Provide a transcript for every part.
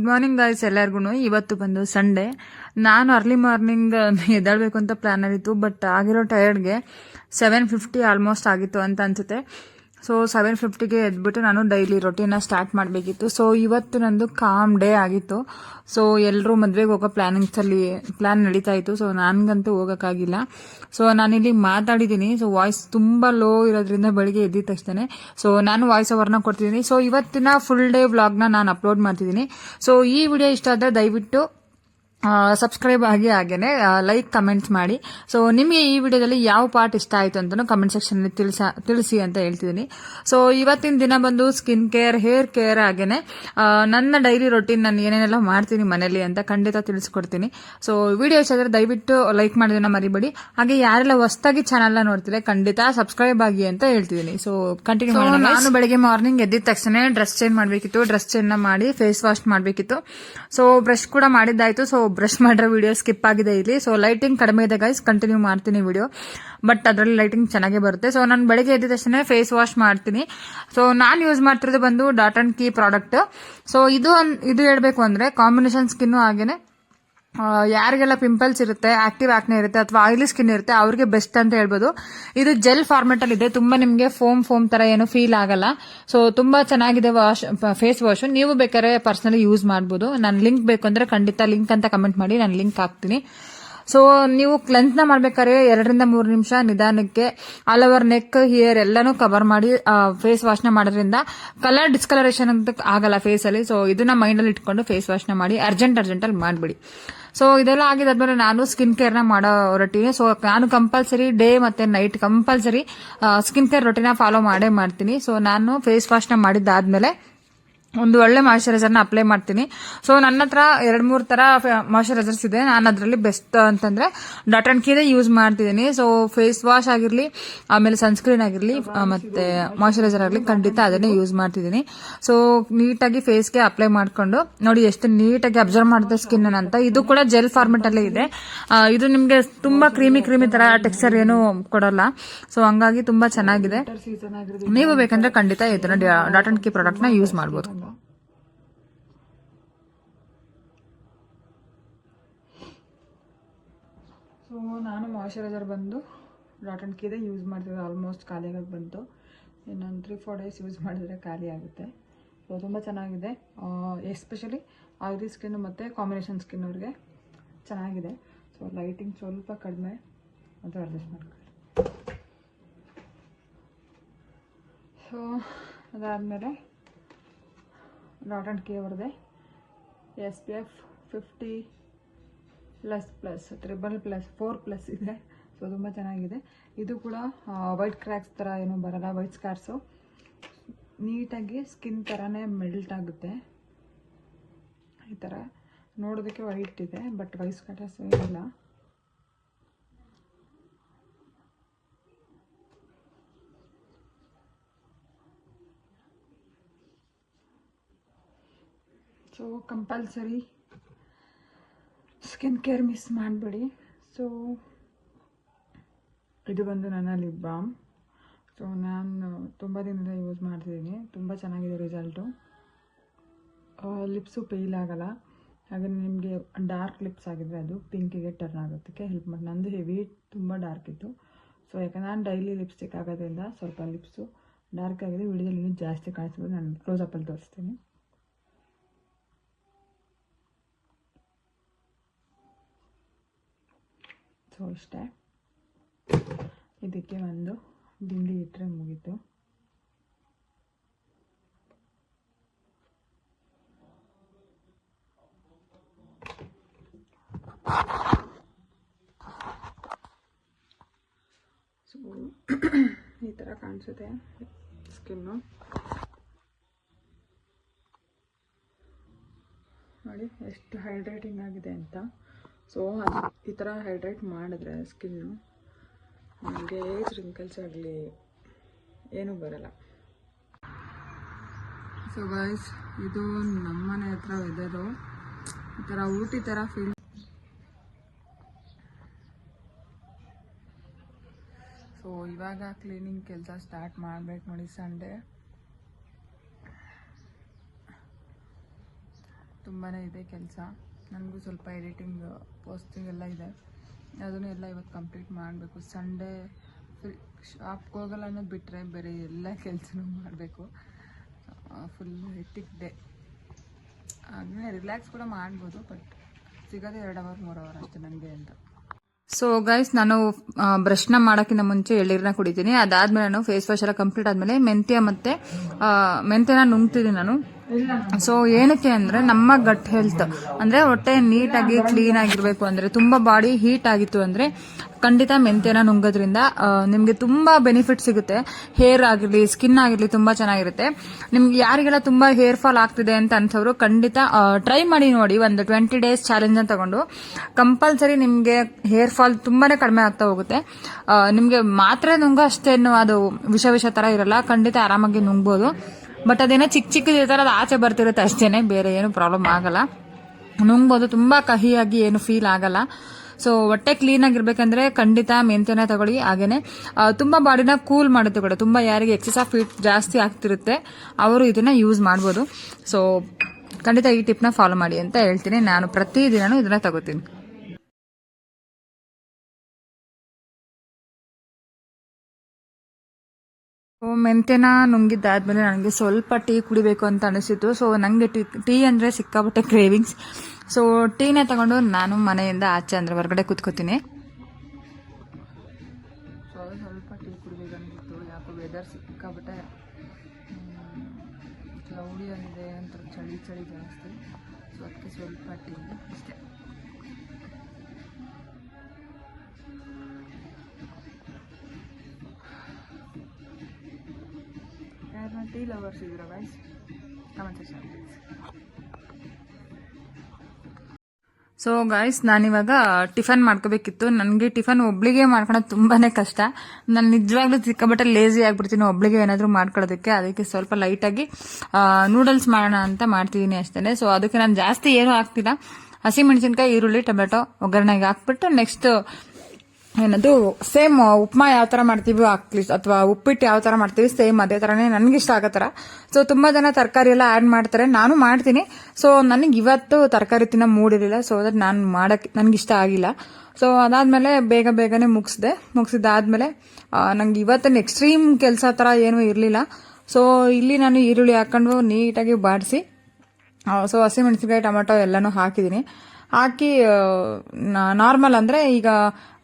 Good morning guys ಎಲ್ಲರಿಗೂ. ಇವತ್ತು ಬಂದು ಸಂಡೇ. ನಾನು ಅರ್ಲಿ ಮಾರ್ನಿಂಗ್ ಎದ್ದೇಳಬೇಕು ಅಂತ ಪ್ಲಾನ್ ಆಗಿತ್ತು, ಬಟ್ ಆಗಿರೋ ಟಯರ್ಡ್ಗೆ 7:50 ಆಲ್ಮೋಸ್ಟ್ ಆಗಿತ್ತು ಅಂತ ಅನ್ಸುತ್ತೆ. ಸೊ 7:50ಗೆ ಎದ್ಬಿಟ್ಟು ನಾನು ಡೈಲಿ ರೊಟೀನ ಸ್ಟಾರ್ಟ್ ಮಾಡಬೇಕಿತ್ತು. ಸೊ ಇವತ್ತು ನಂದು ಕಾಮ್ ಡೇ ಆಗಿತ್ತು. ಸೊ ಎಲ್ಲರೂ ಮದುವೆಗೆ ಹೋಗೋ ಪ್ಲಾನ್ ನಡೀತಾ ಇತ್ತು. ಸೊ ನನಗಂತೂ ಹೋಗೋಕ್ಕಾಗಿಲ್ಲ. ಸೊ ನಾನಿಲ್ಲಿ ಮಾತಾಡಿದ್ದೀನಿ. ಸೊ ವಾಯ್ಸ್ ತುಂಬ ಲೋ ಇರೋದ್ರಿಂದ ಬೆಳಿಗ್ಗೆ ಎದ್ದಿದ ತಕ್ಷಣ ಸೊ ನಾನು ವಾಯ್ಸ್ ಓವರ್ನ ಕೊಡ್ತಿದ್ದೀನಿ. ಸೊ ಇವತ್ತಿನ ಫುಲ್ ಡೇ ವ್ಲಾಗ್ನ ನಾನು ಅಪ್ಲೋಡ್ ಮಾಡ್ತಿದ್ದೀನಿ. ಸೊ ಈ ವಿಡಿಯೋ ಇಷ್ಟ ಆದರೆ ದಯವಿಟ್ಟು ಸಬ್ಸ್ಕ್ರೈಬ್ ಆಗಿ ಹಾಗೇನೆ ಲೈಕ್ ಕಮೆಂಟ್ಸ್ ಮಾಡಿ. ಸೊ ನಿಮಗೆ ಈ ವಿಡಿಯೋದಲ್ಲಿ ಯಾವ ಪಾರ್ಟ್ ಇಷ್ಟ ಆಯಿತು ಅಂತಲೂ ಕಮೆಂಟ್ ಸೆಕ್ಷನಲ್ಲಿ ತಿಳಿಸಿ ಅಂತ ಹೇಳ್ತಿದ್ದೀನಿ. ಸೊ ಇವತ್ತಿನ ದಿನ ಬಂದು ಸ್ಕಿನ್ ಕೇರ್, ಹೇರ್ ಕೇರ್ ಹಾಗೇನೆ ನನ್ನ ಡೈಲಿ ರೊಟೀನ್ ನಾನು ಏನೇನೆಲ್ಲ ಮಾಡ್ತೀನಿ ಮನೇಲಿ ಅಂತ ಖಂಡಿತ ತಿಳಿಸ್ಕೊಡ್ತೀನಿ. ಸೊ ವಿಡಿಯೋ ಇಷ್ಟ ಆದರೆ ದಯವಿಟ್ಟು ಲೈಕ್ ಮಾಡೋದನ್ನ ಮರಿಬೇಡಿ. ಹಾಗೆ ಯಾರೆಲ್ಲ ಹೊಸದಾಗಿ ಚಾನಲ್ನ ನೋಡ್ತಿದ್ರೆ ಖಂಡಿತ ಸಬ್ಸ್ಕ್ರೈಬ್ ಆಗಿ ಅಂತ ಹೇಳ್ತಿದ್ದೀನಿ. ಸೊ ಕಂಟಿನ್ಯೂ ಮಾಡೋಣ. ನಾನು ಬೆಳಗ್ಗೆ ಮಾರ್ನಿಂಗ್ ಎದ್ದಿದ ತಕ್ಷಣ ಡ್ರೆಸ್ ಚೇಂಜ್ ಮಾಡಬೇಕಿತ್ತು. ಡ್ರೆಸ್ ಚೇಂಜ್ ಮಾಡಿ ಫೇಸ್ ವಾಶ್ ಮಾಡಬೇಕಿತ್ತು. ಸೊ ಬ್ರಷ್ ಕೂಡ ಮಾಡಿದ್ದಾಯ್ತು. ಸೊ ಬ್ರಷ್ ಮಾಡಿರೋ ವಿಡಿಯೋ ಸ್ಕಿಪ್ ಆಗಿದೆ ಇಲ್ಲಿ. ಸೊ ಲೈಟಿಂಗ್ ಕಡಿಮೆ ಇದೆ ಗೈಸ್, ಕಂಟಿನ್ಯೂ ಮಾಡ್ತೀನಿ ವಿಡಿಯೋ, ಬಟ್ ಅದರಲ್ಲಿ ಲೈಟಿಂಗ್ ಚೆನ್ನಾಗೇ ಬರುತ್ತೆ. ಸೊ ನಾನು ಬೆಳಗ್ಗೆ ಎದ್ದ ತಕ್ಷಣ ಫೇಸ್ ವಾಶ್ ಮಾಡ್ತೀನಿ. ಸೊ ನಾನು ಯೂಸ್ ಮಾಡ್ತಿರೋದು ಬಂದು dot and key product. So ಇದು ಹೇಳ್ಬೇಕು ಅಂದ್ರೆ ಕಾಂಬಿನೇಷನ್ ಸ್ಕಿನ್ ಹಾಗೇನೆ ಯಾರಿಗೆಲ್ಲ ಪಿಂಪಲ್ಸ್ ಇರುತ್ತೆ, ಆಕ್ಟಿವ್ ಆಕ್ನೆ ಇರುತ್ತೆ ಅಥವಾ ಆಯಿಲಿ ಸ್ಕಿನ್ ಇರುತ್ತೆ ಅವ್ರಿಗೆ ಬೆಸ್ಟ್ ಅಂತ ಹೇಳ್ಬೋದು. ಇದು ಜೆಲ್ ಫಾರ್ಮೆಟ್ ಅಲ್ಲಿ ಇದೆ. ತುಂಬಾ ನಿಮಗೆ ಫೋಮ್ ತರ ಏನು ಫೀಲ್ ಆಗಲ್ಲ. ಸೊ ತುಂಬಾ ಚೆನ್ನಾಗಿದೆ ಫೇಸ್ ವಾಶ್. ನೀವು ಬೇಕಾದ್ರೆ ಪರ್ಸನಲಿ ಯೂಸ್ ಮಾಡಬಹುದು. ನಾನು ಲಿಂಕ್ ಬೇಕು ಅಂದ್ರೆ ಖಂಡಿತ ಲಿಂಕ್ ಅಂತ ಕಮೆಂಟ್ ಮಾಡಿ, ನಾನು ಲಿಂಕ್ ಹಾಕ್ತೀನಿ. ಸೊ ನೀವು ಕ್ಲೆನ್ಸ್ ನ ಮಾಡ್ಬೇಕಾದ್ರೆ 2 ರಿಂದ 3 ನಿಮಿಷ ನಿಧಾನಕ್ಕೆ ಆಲ್ ಓವರ್ ನೆಕ್, ಹಿಯರ್ ಎಲ್ಲಾನು ಕವರ್ ಮಾಡಿ ಫೇಸ್ ವಾಶ್ ನ ಮಾಡೋದ್ರಿಂದ ಕಲರ್ ಡಿಸ್ಕಲರೇಷನ್ ಅಂತ ಆಗಲ್ಲ ಫೇಸ್ ಅಲ್ಲಿ. ಸೊ ಇದನ್ನ ಮೈಂಡ್ ಅಲ್ಲಿ ಇಟ್ಕೊಂಡು ಫೇಸ್ ವಾಶ್ ನ ಮಾಡಿ, ಅರ್ಜೆಂಟ್ ಅಲ್ಲಿ ಮಾಡ್ಬಿಡಿ. ಸೊ ಇದೆಲ್ಲ ಆಗಿದಾದ್ಮೇಲೆ ನಾನು ಸ್ಕಿನ್ ಕೇರ್ ನ ಮಾಡೋ ರೊಟೀನ್. ಸೊ ನಾನು ಕಂಪಲ್ಸರಿ ಡೇ ಮತ್ತೆ night compulsory skin care routine follow ಮಾಡೇ ಮಾಡ್ತೀನಿ. ಸೊ ನಾನು ಫೇಸ್ ವಾಶ್ ನ ಮಾಡಿದ್ದಾದ್ಮೇಲೆ ಒಂದು ಒಳ್ಳೆ ಮಾಯಿಶ್ಚರೈಸರ್ ನ ಅಪ್ಲೈ ಮಾಡ್ತೀನಿ. ಸೊ ನನ್ನ ಹತ್ರ 2-3 ತರ ಮಾಯಿಶ್ಚರೈಸರ್ಸ್ ಇದೆ. ನಾನು ಅದರಲ್ಲಿ ಬೆಸ್ಟ್ ಅಂತಂದ್ರೆ ಡಾಟ್ ಅಂಡ್ ಕೀದೇ ಯೂಸ್ ಮಾಡ್ತಿದ್ದೀನಿ. ಸೊ ಫೇಸ್ ವಾಶ್ ಆಗಿರ್ಲಿ, ಆಮೇಲೆ ಸನ್ಸ್ಕ್ರೀನ್ ಆಗಿರ್ಲಿ, ಮತ್ತೆ ಮಾಯಿಶ್ಚರೈಸರ್ ಆಗಲಿ ಖಂಡಿತ ಅದನ್ನೇ ಯೂಸ್ ಮಾಡ್ತಿದ್ದೀನಿ. ಸೊ ನೀಟಾಗಿ ಫೇಸ್ಗೆ ಅಪ್ಲೈ ಮಾಡ್ಕೊಂಡು ನೋಡಿ ಎಷ್ಟು ನೀಟಾಗಿ ಅಬ್ಸರ್ವ್ ಮಾಡುತ್ತೆ ಸ್ಕಿನ್ ಅಂತ. ಇದು ಕೂಡ ಜೆಲ್ ಫಾರ್ಮೆಟ್ ಅಲ್ಲೇ ಇದೆ. ಇದು ನಿಮ್ಗೆ ತುಂಬಾ ಕ್ರೀಮಿ ತರ ಟೆಕ್ಸ್ಚರ್ ಏನು ಕೊಡಲ್ಲ. ಸೊ ಹಂಗಾಗಿ ತುಂಬಾ ಚೆನ್ನಾಗಿದೆ. ನೀವು ಬೇಕಂದ್ರೆ ಖಂಡಿತ ಇದನ್ನ ಡಾಟ್ ಅಂಡ್ ಕೀ ಪ್ರಾಡಕ್ಟ್ ನ ಯೂಸ್ ಮಾಡಬಹುದು. ಸೊ ನಾನು ಮಾಯಿಶ್ಚರೈಸರ್ ಬಂದು ಡಾಟ್ ಅಂಡ್ ಕೀದೇ ಯೂಸ್ ಮಾಡ್ತಿದ್ದೆ. ಆಲ್ಮೋಸ್ಟ್ ಖಾಲಿ ಆಗೋದು ಬಂತು. ಇನ್ನೊಂದು 3-4 ಡೇಸ್ ಯೂಸ್ ಮಾಡಿದ್ರೆ ಖಾಲಿ ಆಗುತ್ತೆ. ಸೊ ತುಂಬ ಚೆನ್ನಾಗಿದೆ. ಎಸ್ಪೆಷಲಿ ಆಯಿಲಿ ಸ್ಕಿನ್ ಮತ್ತು ಕಾಂಬಿನೇಷನ್ ಸ್ಕಿನ್ ಅವ್ರಿಗೆ ಚೆನ್ನಾಗಿದೆ. ಸೊ ಲೈಟಿಂಗ್ ಸ್ವಲ್ಪ ಕಡಿಮೆ ಅದು ಅಡ್ಜಸ್ಟ್ ಮಾಡ್ಕೊಳ್ಳಿ. ಸೊ ಅದಾದಮೇಲೆ ಡಾಟ್ ಅಂಡ್ ಕೀ ಅವ್ರದ್ದೇ SPF 50++, 4+ ಇದೆ. ಸೊ ತುಂಬ ಚೆನ್ನಾಗಿದೆ. ಇದು ಕೂಡ ವೈಟ್ ಕ್ರ್ಯಾಕ್ಸ್ ಥರ ಏನೂ ಬರಲ್ಲ, ವೈಟ್ ಸ್ಕಾರ್ಸು ನೀಟಾಗಿ ಸ್ಕಿನ್ ಥರನೇ ಮೆಲ್ಟ್ ಆಗುತ್ತೆ. ಈ ಥರ ನೋಡೋದಕ್ಕೆ ವೈಟ್ ಇದೆ, ಬಟ್ ವೈಟ್ ಸ್ಕಾರ್ಸ್ ಇಲ್ಲ. So compulsory skin care miss ಮಾಡಬೇಡಿ. ಸೊ ಇದು ಬಂದು ನನ್ನ ಲಿಪ್ ಬಾಮ್. ಸೊ ನಾನು ತುಂಬ ದಿನದಿಂದ ಯೂಸ್ ಮಾಡ್ತಿದ್ದೀನಿ. ತುಂಬ ಚೆನ್ನಾಗಿದೆ ರಿಸಲ್ಟು. ಲಿಪ್ಸು ಪೇಲ್ ಆಗಲ್ಲ. ಹಾಗೆ ನಿಮಗೆ ಡಾರ್ಕ್ ಲಿಪ್ಸ್ ಆಗಿದ್ರೆ ಅದು ಪಿಂಕಿಗೆ ಟರ್ನ್ ಆಗೋದಕ್ಕೆ ಹೆಲ್ಪ್ ಮಾಡಿ. ನಂದು ಹೆವಿ ತುಂಬ ಡಾರ್ಕ್ ಇತ್ತು. ಸೊ ಯಾಕಂದ್ರೆ ನಾನು ಡೈಲಿ ಲಿಪ್ಸ್ಟಿಕ್ ಆಗೋದ್ರಿಂದ ಸ್ವಲ್ಪ ಲಿಪ್ಸು ಡಾರ್ಕ್ ಆಗಿದೆ. ವಿಡಿಯೋದಲ್ಲಿ ಇನ್ನೂ ಜಾಸ್ತಿ ಕಾಣಿಸ್ಬೋದು. ನಾನು ಕ್ಲೋಸಪ್ಪಲ್ಲಿ ತೋರಿಸ್ತೀನಿ. ಸೊ ಇಷ್ಟೇ. ಇದಕ್ಕೆ ಒಂದು ದಿಂಡಿ ಇಟ್ಟರೆ ಮುಗೀತು. ಸೊ ಈ ಥರ ಕಾಣಿಸುತ್ತೆ ಸ್ಕಿನ್ನು. ನೋಡಿ ಎಷ್ಟು ಹೈಡ್ರೇಟಿಂಗ್ ಆಗಿದೆ ಅಂತ. ಸೊ ಈ ಥರ ಹೈಡ್ರೇಟ್ ಮಾಡಿದ್ರೆ ಸ್ಕಿನ್ನು ನಮಗೆ ಏಜ್ ರಿಂಕಲ್ಸ್ ಆಗಲಿ ಏನೂ ಬರಲ್ಲ. ಸೊ ಗೈಸ್, ಇದು ನಮ್ಮನೆ ಹತ್ರ ವೆದರು ಈ ಥರ ಊಟಿ ಥರ ಫೀಲ್. ಸೊ ಇವಾಗ ಕ್ಲೀನಿಂಗ್ ಕೆಲಸ ಸ್ಟಾರ್ಟ್ ಮಾಡಬೇಕು ನೋಡಿ. ಸಂಡೇ ತುಂಬಾ ಇದೆ ಕೆಲಸ. ನನಗೂ ಸ್ವಲ್ಪ ಎಡಿಟಿಂಗ್ ಪೋಸ್ಟಿಂಗ್ ಎಲ್ಲ ಇದೆ, ಅದನ್ನು ಎಲ್ಲ ಇವತ್ತು ಕಂಪ್ಲೀಟ್ ಮಾಡಬೇಕು. ಸಂಡೇ ಶಾಪ್ಗೆ ಹೋಗಲ್ಲ ಅನ್ನೋದು ಬಿಟ್ಟರೆ ಬೇರೆ ಎಲ್ಲ ಕೆಲಸನೂ ಮಾಡಬೇಕು. Full hectic day. ಅಂದರೆ ರಿಲ್ಯಾಕ್ಸ್ ಕೂಡ ಮಾಡ್ಬೋದು, ಬಟ್ ಸಿಗೋದೇ 2 ಅವರ್ 3 ಅವರ್ ಅಷ್ಟೇ ನನಗೆ ಅಂತ. ಸೊ ಗೈಸ್, ನಾನು ಬ್ರಷ್ನ ಮಾಡೋಕ್ಕಿಂತ ಮುಂಚೆ ಎಳ್ನೀರನ್ನ ಕುಡಿತೀನಿ. ಅದಾದಮೇಲೆ ನಾನು ಫೇಸ್ ವಾಶ್ ಎಲ್ಲ ಕಂಪ್ಲೀಟ್ ಆದಮೇಲೆ ಮೆಂತ್ಯನ ನುಂಗ್ತೀನಿ ನಾನು. ಸೊ ಏನಕ್ಕೆ ಅಂದರೆ ನಮ್ಮ ಗಟ್ ಹೆಲ್ತ್ ಅಂದರೆ ಹೊಟ್ಟೆ ನೀಟಾಗಿ ಕ್ಲೀನ್ ಆಗಿರಬೇಕು ಅಂದರೆ, ತುಂಬ ಬಾಡಿ ಹೀಟ್ ಆಗಿತ್ತು ಅಂದರೆ ಖಂಡಿತ ಮೆಂತ್ಯನ ನುಂಗೋದ್ರಿಂದ ನಿಮಗೆ ತುಂಬ ಬೆನಿಫಿಟ್ ಸಿಗುತ್ತೆ. ಹೇರ್ ಆಗಿರಲಿ, ಸ್ಕಿನ್ ಆಗಿರಲಿ ತುಂಬ ಚೆನ್ನಾಗಿರುತ್ತೆ. ನಿಮ್ಗೆ ಯಾರಿಗೆಲ್ಲ ತುಂಬ ಹೇರ್ ಫಾಲ್ ಆಗ್ತಿದೆ ಅಂತ ಅನ್ಸೋರು ಖಂಡಿತ ಟ್ರೈ ಮಾಡಿ ನೋಡಿ. ಒಂದು 20 days ಚಾಲೆಂಜ್ ತಗೊಂಡು ಕಂಪಲ್ಸರಿ ನಿಮಗೆ ಹೇರ್ ಫಾಲ್ ತುಂಬಾ ಕಡಿಮೆ ಆಗ್ತಾ ಹೋಗುತ್ತೆ. ನಿಮಗೆ ಮಾತ್ರೆ ನುಂಗೋ ಅಷ್ಟೇನು ಅದು ವಿಷ ಥರ ಇರಲ್ಲ, ಖಂಡಿತ ಆರಾಮಾಗಿ ನುಂಗ್ಬೋದು. ಬಟ್ ಅದೇನೋ ಚಿಕ್ಕ ಅದು ಆಚೆ ಬರ್ತಿರುತ್ತೆ ಅಷ್ಟೇನೆ, ಬೇರೆ ಏನು ಪ್ರಾಬ್ಲಮ್ ಆಗಲ್ಲ. ನುಂಗ್ಬೋದು, ತುಂಬ ಕಹಿಯಾಗಿ ಏನು ಫೀಲ್ ಆಗಲ್ಲ. ಸೊ ಹೊಟ್ಟೆ ಕ್ಲೀನ್ ಆಗಿರ್ಬೇಕಂದ್ರೆ ಖಂಡಿತ ಮೆಂತ್ಯನ ತಗೊಳ್ಳಿ. ಹಾಗೇನೆ ತುಂಬ ಬಾಡಿನ ಕೂಲ್ ಮಾಡುತ್ತೆ ಕೂಡ. ತುಂಬ ಯಾರಿಗೆ ಎಕ್ಸೆಸ್ ಆಫ್ ಹೀಟ್ ಜಾಸ್ತಿ ಆಗ್ತಿರುತ್ತೆ ಅವರು ಇದನ್ನ ಯೂಸ್ ಮಾಡ್ಬೋದು. ಸೊ ಖಂಡಿತ ಈ ಟಿಪ್ನ ಫಾಲೋ ಮಾಡಿ ಅಂತ ಹೇಳ್ತೀನಿ. ನಾನು ಪ್ರತಿದಿನನೂ ಇದನ್ನ ತಗೋತೀನಿ. ಮೆಂತ್ಯನ ನುಂಗಿದ್ದಾದ್ಮೇಲೆ ನನಗೆ ಸ್ವಲ್ಪ ಟೀ ಕುಡಿಬೇಕು ಅಂತ ಅನಿಸಿತ್ತು. ಸೊ ನನಗೆ ಟೀ ಅಂದರೆ ಸಿಕ್ಕಾಪಟ್ಟೆ ಕ್ರೇವಿಂಗ್ಸ್. ಸೊ ಟೀನ ತಗೊಂಡು ನಾನು ಮನೆಯಿಂದ ಆಚೆ ಅಂದರೆ ಹೊರಗಡೆ ಕೂತ್ಕೋತೀನಿ. ಸ್ವಲ್ಪ ಟೀ ಕುಡಿಬೇಕಂತಿತ್ತು. ಯಾಕೋ ವೆದರ್ ಸಿಕ್ಕಾಪಟ್ಟೆ ಕ್ಲೌಡಿ ಆಗಿದೆ, ಒಂಥರ ಚಳಿ ಜಾಸ್ತಿ. ಸೊ ಅದಕ್ಕೆ ಸ್ವಲ್ಪ ಟೀ ಅಷ್ಟೇ. ಯಾರನ್ನ ಟೀ ಲವರ್ಸ್ ಇದ್ದೀರಾ guys? Comment section please. So guys, ನಾನಿವಾಗ ಟಿಫನ್ ಮಾಡ್ಕೋಬೇಕಿತ್ತು. ನನಗೆ ಟಿಫನ್ ಒಬ್ಳಿಗೆ ಮಾಡ್ಕೊಳೋದು ತುಂಬಾ ಕಷ್ಟ. ನಾನು ನಿಜವಾಗ್ಲೂ ಸಿಕ್ಕಾಪಟ್ಟೆ ಲೇಸಿ ಆಗಿಬಿಡ್ತೀನಿ ಒಬ್ಳಿಗೆ ಏನಾದರೂ ಮಾಡ್ಕೊಳ್ಳೋದಕ್ಕೆ. ಅದಕ್ಕೆ ಸ್ವಲ್ಪ ಲೈಟಾಗಿ ನೂಡಲ್ಸ್ ಮಾಡೋಣ ಅಂತ ಮಾಡ್ತಿದ್ದೀನಿ ಅಷ್ಟೇ. ಸೊ ಅದಕ್ಕೆ ನಾನು ಜಾಸ್ತಿ ಏನೂ ಹಾಕ್ತಿಲ್ಲ. ಹಸಿಮೆಣಸಿನ್ಕಾಯಿ, ಈರುಳ್ಳಿ, ಟೊಮೆಟೊ ಒಗ್ಗರಣೆಗೆ ಹಾಕ್ಬಿಟ್ಟು ನೆಕ್ಸ್ಟ್ ಏನದು ಸೇಮ್ ಉಪ್ಮಾ ಯಾವ ಥರ ಮಾಡ್ತೀವಿ ಅಥವಾ ಉಪ್ಪಿಟ್ಟು ಯಾವ ಥರ ಮಾಡ್ತೀವಿ ಸೇಮ್ ಅದೇ ಥರನೇ ನನಗೆ ಇಷ್ಟ ಆಗೋ ಥರ. ಸೊ ತುಂಬ ಜನ ತರಕಾರಿ ಎಲ್ಲ ಆ್ಯಡ್ ಮಾಡ್ತಾರೆ, ನಾನು ಮಾಡ್ತೀನಿ. ಸೊ ನನಗೆ ಇವತ್ತು ತರಕಾರಿ ತಿನ್ನೋ ಮೂಡಿರಲಿಲ್ಲ, ಸೊ ಅದಕ್ಕೆ ನಾನು ಮಾಡೋಕ್ಕೆ ನನಗೆ ಇಷ್ಟ ಆಗಿಲ್ಲ. ಸೊ ಅದಾದಮೇಲೆ ಬೇಗನೆ ಮುಗಿಸಿದ್ದಾದ್ಮೇಲೆ ನಂಗೆ ಇವತ್ತಿನ ಎಕ್ಸ್ಟ್ರೀಮ್ ಕೆಲಸ ಥರ ಏನೂ ಇರಲಿಲ್ಲ. ಸೊ ಇಲ್ಲಿ ನಾನು ಈರುಳ್ಳಿ ಹಾಕೊಂಡು ನೀಟಾಗಿ ಬಾಡಿಸಿ, ಸೊ ಹಸಿಮೆಣಸಿನಕಾಯಿ, ಟೊಮೆಟೊ ಎಲ್ಲನೂ ಹಾಕಿದ್ದೀನಿ. ಹಾಕಿ ನಾರ್ಮಲ್ ಅಂದರೆ ಈಗ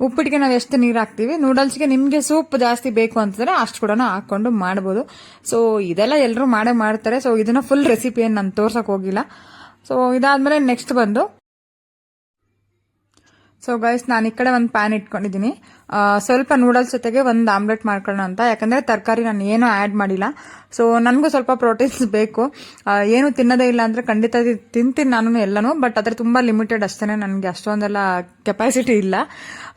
ಉಪ್ಪಿಟ್ಟಿಗೆ ನಾವು ಎಷ್ಟು ನೀರು ಹಾಕ್ತೀವಿ, ನೂಡಲ್ಸ್ಗೆ ನಿಮಗೆ ಸೂಪ್ ಜಾಸ್ತಿ ಬೇಕು ಅಂತಂದರೆ ಅಷ್ಟು ಕೂಡ ಹಾಕ್ಕೊಂಡು ಮಾಡ್ಬೋದು. ಸೊ ಇದೆಲ್ಲ ಎಲ್ಲರೂ ಮಾಡ್ತಾರೆ. ಸೊ ಇದನ್ನ ಫುಲ್ ರೆಸಿಪಿಯನ್ನು ನಾನು ತೋರ್ಸೋಕೆ ಹೋಗಿಲ್ಲ. ಸೊ ಇದಾದ್ಮೇಲೆ ನೆಕ್ಸ್ಟ್ ಬಂದು, ಸೊ ಗೈಸ್, ನಾನು ಈ ಕಡೆ ಒಂದು ಪ್ಯಾನ್ ಇಟ್ಕೊಂಡಿದ್ದೀನಿ. ಸ್ವಲ್ಪ ನೂಡಲ್ಸ್ ಜೊತೆಗೆ ಒಂದು ಆಮ್ಲೆಟ್ ಮಾಡ್ಕೊಳ್ಳೋಣ ಅಂತ. ಯಾಕಂದರೆ ತರಕಾರಿ ನಾನು ಏನೂ ಆ್ಯಡ್ ಮಾಡಿಲ್ಲ. ಸೊ ನನಗೂ ಸ್ವಲ್ಪ ಪ್ರೋಟೀನ್ಸ್ ಬೇಕು. ಏನು ತಿನ್ನೋದೇ ಇಲ್ಲ ಅಂದರೆ ಖಂಡಿತ ತಿಂತೀನಿ ನಾನು ಎಲ್ಲನೂ, ಬಟ್ ಅದ್ರ ತುಂಬ ಲಿಮಿಟೆಡ್ ಅಷ್ಟೇ. ನನಗೆ ಅಷ್ಟೊಂದೆಲ್ಲ ಕೆಪಾಸಿಟಿ ಇಲ್ಲ.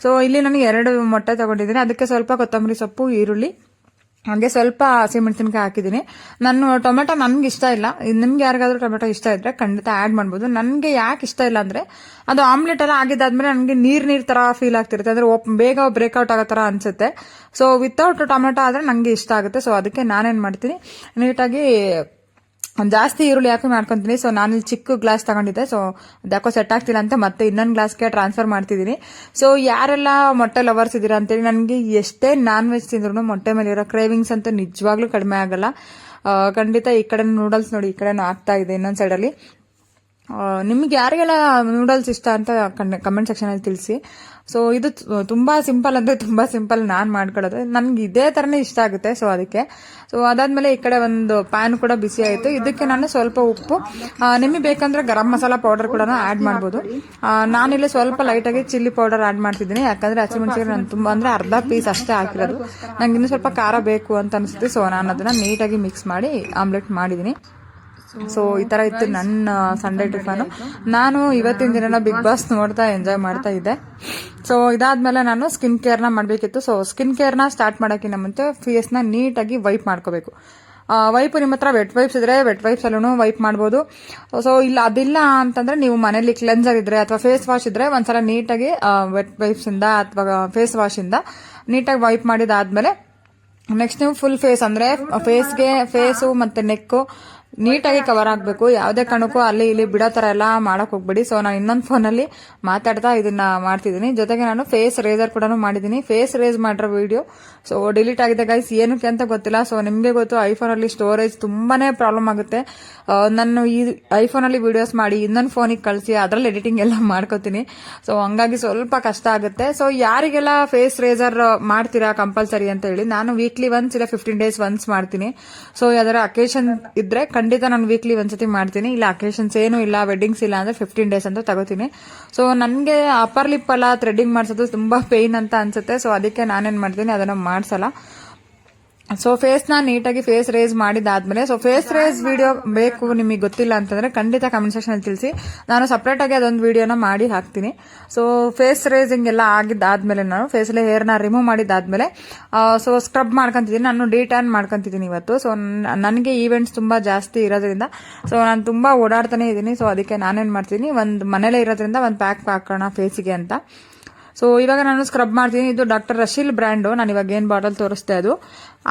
ಸೊ ಇಲ್ಲಿ ನನಗೆ 2 ಮೊಟ್ಟೆ ತಗೊಂಡಿದ್ದೀನಿ. ಅದಕ್ಕೆ ಸ್ವಲ್ಪ ಕೊತ್ತಂಬರಿ ಸೊಪ್ಪು, ಈರುಳ್ಳಿ, ಹಾಗೆ ಸ್ವಲ್ಪ ಹಸಿಮೆಣಸಿನಕಾಯಿ ಹಾಕಿದ್ದೀನಿ. ನಾನು ಟೊಮೆಟೊ ನನಗೆ ಇಷ್ಟ ಇಲ್ಲ. ನಿಮ್ಗೆ ಯಾರಿಗಾದ್ರೂ ಟೊಮೆಟೊ ಇಷ್ಟ ಇದ್ರೆ ಖಂಡಿತ ಆ್ಯಡ್ ಮಾಡ್ಬೋದು. ನನಗೆ ಯಾಕೆ ಇಷ್ಟ ಇಲ್ಲ ಅಂದರೆ ಅದು ಆಮ್ಲೆಟ್ ಎಲ್ಲ ಆಗಿದ್ದಾದ್ಮೇಲೆ ನನಗೆ ನೀರು ಥರ ಫೀಲ್ ಆಗ್ತಿರುತ್ತೆ. ಅಂದರೆ ಬೇಗ ಬ್ರೇಕ್ಔಟ್ ಆಗೋ ಥರ ಅನಿಸುತ್ತೆ. ಸೊ ವಿತೌಟ್ ಟೊಮೆಟೊ ಆದರೆ ನನಗೆ ಇಷ್ಟ ಆಗುತ್ತೆ. ಸೊ ಅದಕ್ಕೆ ನಾನೇನು ಮಾಡ್ತೀನಿ, ನೀಟಾಗಿ ಜಾಸ್ತಿ ಈರುಳ್ಳಿ ಹಾಕಿ ಮಾಡ್ಕೊತೀನಿ. ಸೊ ನಾನು ಚಿಕ್ಕ ಗ್ಲಾಸ್ ತಗೊಂಡಿದ್ದೆ. ಸೊ ಅದ್ಯಾಕೋ ಸೆಟ್ ಆಗ್ತಿಲ್ಲ ಅಂತ ಮತ್ತೆ ಇನ್ನೊಂದು ಗ್ಲಾಸ್ಗೆ ಟ್ರಾನ್ಸ್ಫರ್ ಮಾಡ್ತಿದ್ದೀನಿ. ಸೊ ಯಾರೆಲ್ಲ ಮೊಟ್ಟೆ ಲವರ್ಸ್ ಇದ್ದೀರಾ ಅಂತೇಳಿ, ನನಗೆ ಎಷ್ಟೇ ನಾನ್ ವೆಜ್ ತಿಂದ್ರು ಮೊಟ್ಟೆ ಮೇಲೆ ಇರೋ ಕ್ರೇವಿಂಗ್ಸ್ ಅಂತೂ ನಿಜವಾಗ್ಲೂ ಕಡಿಮೆ ಆಗಲ್ಲ. ಖಂಡಿತ ಈ ಕಡೆ ನೂಡಲ್ಸ್ ನೋಡಿ, ಈ ಕಡೆ ಆಗ್ತಾ ಇದೆ ಇನ್ನೊಂದು ಸೈಡಲ್ಲಿ. ನಿಮ್ಗೆ ಯಾರಿಗೆಲ್ಲ ನೂಡಲ್ಸ್ ಇಷ್ಟ ಅಂತ ಕಮೆಂಟ್ ಸೆಕ್ಷನಲ್ಲಿ ತಿಳಿಸಿ. ಸೊ ಇದು ತುಂಬಾ ಸಿಂಪಲ್ ಅಂದರೆ ತುಂಬಾ ಸಿಂಪಲ್ ನಾನು ಮಾಡ್ಕೊಳ್ಳೋದು. ನನಗೆ ಇದೇ ಥರನೇ ಇಷ್ಟ ಆಗುತ್ತೆ. ಸೊ ಅದಕ್ಕೆ ಅದಾದ್ಮೇಲೆ ಈ ಕಡೆ ಒಂದು ಪ್ಯಾನ್ ಕೂಡ ಬಿಸಿ ಆಯಿತು. ಇದಕ್ಕೆ ನಾನು ಸ್ವಲ್ಪ ಉಪ್ಪು, ನಿಮಗೆ ಬೇಕಂದ್ರೆ ಗರಂ ಮಸಾಲ ಪೌಡರ್ ಕೂಡ ಆ್ಯಡ್ ಮಾಡ್ಬೋದು. ನಾನಿಲ್ಲಿ ಸ್ವಲ್ಪ ಲೈಟಾಗಿ ಚಿಲ್ಲಿ ಪೌಡರ್ ಆ್ಯಡ್ ಮಾಡ್ತಿದ್ದೀನಿ. ಯಾಕಂದರೆ ಹಸಿಮೆಣಸಿನಕಾಯಿ ನಾನು ತುಂಬ ಅಂದರೆ ಅರ್ಧ ಪೀಸ್ ಅಷ್ಟೇ ಹಾಕಿರೋದು. ನಂಗೆ ಇನ್ನೂ ಸ್ವಲ್ಪ ಖಾರ ಬೇಕು ಅಂತ ಅನಿಸುತ್ತೆ. ಸೊ ನಾನು ಅದನ್ನು ನೀಟಾಗಿ ಮಿಕ್ಸ್ ಮಾಡಿ ಆಮ್ಲೆಟ್ ಮಾಡಿದ್ದೀನಿ. ಸೊ ಈ ಥರ ಇತ್ತು ನನ್ನ ಸಂಡೇ ಟಿಫನು. ನಾನು ಇವತ್ತಿನ ದಿನ ಬಿಗ್ ಬಾಸ್ ನೋಡ್ತಾ ಎಂಜಾಯ್ ಮಾಡ್ತಾ ಇದ್ದೆ. ಸೊ ಇದಾದ್ಮೇಲೆ ನಾನು ಸ್ಕಿನ್ ಕೇರ್ನ ಮಾಡಬೇಕಿತ್ತು. ಸೊ ಸ್ಕಿನ್ ಕೇರ್ನ ಸ್ಟಾರ್ಟ್ ಮಾಡೋಕ್ಕಿಂತ ಮುಂಚೆ ಫೇಸ್ನ ನೀಟಾಗಿ ವೈಪ್ ಮಾಡ್ಕೋಬೇಕು. ವೈಪ್ ನಿಮ್ಮ ಹತ್ರ ವೆಟ್ ವೈಪ್ಸ್ ಇದ್ರೆ ವೆಟ್ ವೈಪ್ಸ್ ಅಲ್ಲೂ ವೈಪ್ ಮಾಡ್ಬೋದು. ಸೊ ಇಲ್ಲ ಅದಿಲ್ಲ ಅಂತಂದ್ರೆ ನೀವು ಮನೇಲಿ ಕ್ಲೆನ್ಸರ್ ಇದ್ರೆ ಅಥವಾ ಫೇಸ್ ವಾಶ್ ಇದ್ರೆ ಒಂದ್ಸಲ ನೀಟಾಗಿ ವೆಟ್ ವೈಪ್ಸ್ ಇಂದ ಅಥವಾ ಫೇಸ್ ವಾಶ್ ಇಂದ ನೀಟಾಗಿ ವೈಪ್ ಮಾಡಿದಾದ್ಮೇಲೆ ನೆಕ್ಸ್ಟ್ ನೀವು ಫುಲ್ ಫೇಸ್ ಅಂದ್ರೆ ಫೇಸ್ಗೆ ಫೇಸು ಮತ್ತೆ ನೆಕ್ಕು ನೀಟಾಗಿ ಕವರ್ ಆಗಬೇಕು. ಯಾವುದೇ ಕಾರಣಕ್ಕೂ ಅಲ್ಲಿ ಇಲ್ಲಿ ಬಿಡೋ ಥರ ಎಲ್ಲ ಮಾಡಕ್ ಹೋಗ್ಬೇಡಿ. ಸೊ ನಾನು ಇನ್ನೊಂದು ಫೋನಲ್ಲಿ ಮಾತಾಡ್ತಾ ಇದನ್ನ ಮಾಡ್ತಿದ್ದೀನಿ. ಜೊತೆಗೆ ನಾನು ಫೇಸ್ ರೇಸರ್ ಕೂಡ ಮಾಡಿದ್ದೀನಿ. ಫೇಸ್ ರೇಸ್ ಮಾಡಿರೋ ವಿಡಿಯೋ ಸೊ ಡಿಲೀಟ್ ಆಗಿದೆ ಗೈಸ್, ಏನಕ್ಕೆ ಅಂತ ಗೊತ್ತಿಲ್ಲ. ಸೊ ನಿಮಗೆ ಗೊತ್ತು ಐಫೋನಲ್ಲಿ ಸ್ಟೋರೇಜ್ ತುಂಬಾನೇ ಪ್ರಾಬ್ಲಮ್ ಆಗುತ್ತೆ. ನಾನು ಈ ಐಫೋನಲ್ಲಿ ವಿಡಿಯೋಸ್ ಮಾಡಿ ಇನ್ನೊಂದು ಫೋನಿಗೆ ಕಳಿಸಿ ಅದರಲ್ಲಿ ಎಡಿಟಿಂಗ್ ಎಲ್ಲ ಮಾಡ್ಕೋತೀನಿ. ಸೊ ಹಂಗಾಗಿ ಸ್ವಲ್ಪ ಕಷ್ಟ ಆಗುತ್ತೆ. ಸೊ ಯಾರಿಗೆಲ್ಲ ಫೇಸ್ ರೇಸರ್ ಮಾಡ್ತೀರಾ ಕಂಪಲ್ಸರಿ ಅಂತ ಹೇಳಿ, ನಾನು ವೀಕ್ಲಿ ಒನ್ಸ್ ಇಲ್ಲ 15 days ಒನ್ಸ್ ಮಾಡ್ತೀನಿ. ಸೊ ಯಾವ್ದಾರ ಅಕೇಶನ್ ಇದ್ರೆ ಖಂಡಿತ ನಾನು ವೀಕ್ಲಿ ಒಂದ್ಸತಿ ಮಾಡ್ತೀನಿ. ಇಲ್ಲ ಅಕೇಶನ್ಸ್ ಏನು ಇಲ್ಲ, ವೆಡ್ಡಿಂಗ್ಸ್ ಇಲ್ಲ ಅಂದ್ರೆ 15 days ಅಂತ ತಗೋತೀನಿ. ಸೊ ನನಗೆ ಅಪ್ಪರ್ ಲಿಪ್ ಎಲ್ಲ ಥ್ರೆಡಿಂಗ್ ಮಾಡಿಸೋದು ತುಂಬಾ ಪೇನ್ ಅಂತ ಅನ್ಸುತ್ತೆ. ಸೊ ಅದಕ್ಕೆ ನಾನೇನ್ ಮಾಡ್ತೀನಿ, ಅದನ್ನ ಮಾಡ್ಸಲ್ಲ. ಸೊ ಫೇಸ್ನ ನೀಟಾಗಿ ಫೇಸ್ ರೇಸ್ ಮಾಡಿದಾದ್ಮೇಲೆ, ಸೊ ಫೇಸ್ ರೇಸ್ ವಿಡಿಯೋ ಬೇಕು ನಿಮಗೆ ಗೊತ್ತಿಲ್ಲ ಅಂತಂದ್ರೆ ಖಂಡಿತ ಕಮೆಂಟ್ ಸೆಕ್ಷನ್ ಅಲ್ಲಿ ತಿಳಿಸಿ, ನಾನು ಸಪ್ರೇಟ್ ಆಗಿ ಅದೊಂದು ವಿಡಿಯೋನ ಮಾಡಿ ಹಾಕ್ತೀನಿ. ಸೊ ಫೇಸ್ ರೇಸಿಂಗ್ ಎಲ್ಲ ಆಗಿದ್ದಾದ್ಮೇಲೆ ನಾನು ಫೇಸಲ್ಲಿ ಹೇರ್ನ ರಿಮೂವ್ ಮಾಡಿದಾದ್ಮೇಲೆ ಸೊ ಸ್ಕ್ರಬ್ ಮಾಡ್ಕೊಂತಿದ್ದೀನಿ. ನಾನು ಡಿಟ್ಯಾನ್ ಮಾಡ್ಕೊಂತಿದ್ದೀನಿ ಇವತ್ತು. ಸೊ ನನಗೆ ಈವೆಂಟ್ಸ್ ತುಂಬಾ ಜಾಸ್ತಿ ಇರೋದ್ರಿಂದ ಸೊ ನಾನು ತುಂಬಾ ಓಡಾಡ್ತಾನೆ ಇದ್ದೀನಿ. ಸೊ ಅದಕ್ಕೆ ನಾನೇನ್ ಮಾಡ್ತೀನಿ, ಒಂದು ಮನೇಲೆ ಇರೋದ್ರಿಂದ ಒಂದು ಪ್ಯಾಕ್ ಹಾಕೋಣ ಫೇಸಿಗೆ ಅಂತ. ಸೊ ಇವಾಗ ನಾನು ಸ್ಕ್ರಬ್ ಮಾಡ್ತೀನಿ. ಇದು ಡಾಕ್ಟರ್ ರಶೀಲ್ ಬ್ರ್ಯಾಂಡು, ನಾನು ಇವಾಗ ಏನ್ ಬಾಟಲ್ ತೋರಿಸ್ತಾ ಅದು